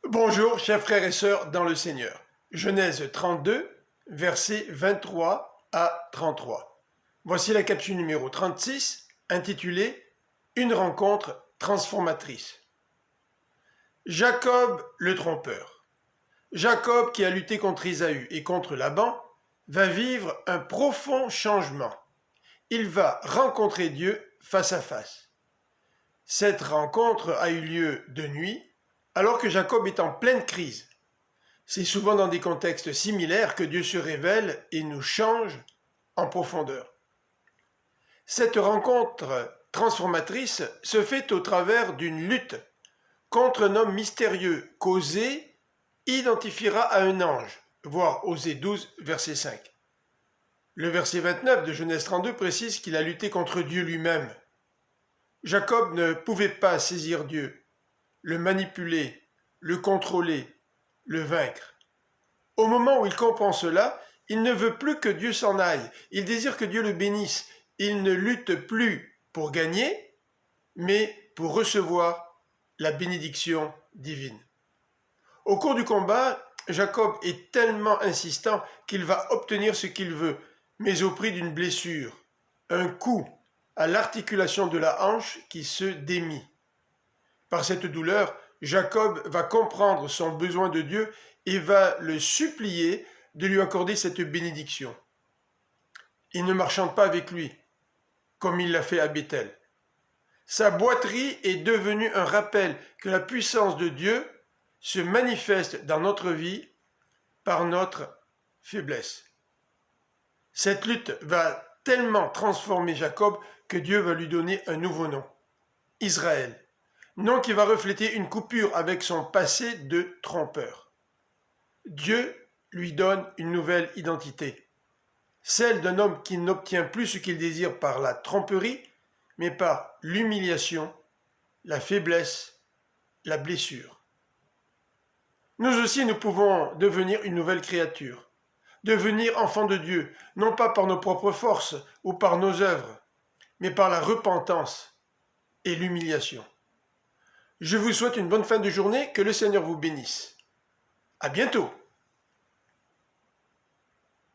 Bonjour, chers frères et sœurs dans le Seigneur. Genèse 32, versets 23 à 33. Voici la capsule numéro 36, intitulée « Une rencontre transformatrice ». Jacob le trompeur. Jacob, qui a lutté contre Ésaü et contre Laban, va vivre un profond changement. Il va rencontrer Dieu face à face. Cette rencontre a eu lieu de nuit, alors que Jacob est en pleine crise. C'est souvent dans des contextes similaires que Dieu se révèle et nous change en profondeur. Cette rencontre transformatrice se fait au travers d'une lutte contre un homme mystérieux qu'Osée identifiera à un ange, voir Osée 12, verset 5. Le verset 29 de Genèse 32 précise qu'il a lutté contre Dieu lui-même. Jacob ne pouvait pas saisir Dieu, le manipuler, le contrôler, le vaincre. Au moment où il comprend cela, il ne veut plus que Dieu s'en aille. Il désire que Dieu le bénisse. Il ne lutte plus pour gagner, mais pour recevoir la bénédiction divine. Au cours du combat, Jacob est tellement insistant qu'il va obtenir ce qu'il veut, mais au prix d'une blessure, un coup à l'articulation de la hanche qui se démit. Par cette douleur, Jacob va comprendre son besoin de Dieu et va le supplier de lui accorder cette bénédiction. Il ne marchande pas avec lui, comme il l'a fait à Béthel. Sa boiterie est devenue un rappel que la puissance de Dieu se manifeste dans notre vie par notre faiblesse. Cette lutte va tellement transformer Jacob que Dieu va lui donner un nouveau nom, Israël. Nom qui va refléter une coupure avec son passé de trompeur. Dieu lui donne une nouvelle identité, celle d'un homme qui n'obtient plus ce qu'il désire par la tromperie, mais par l'humiliation, la faiblesse, la blessure. Nous aussi, nous pouvons devenir une nouvelle créature, devenir enfants de Dieu, non pas par nos propres forces ou par nos œuvres, mais par la repentance et l'humiliation. Je vous souhaite une bonne fin de journée, que le Seigneur vous bénisse. À bientôt!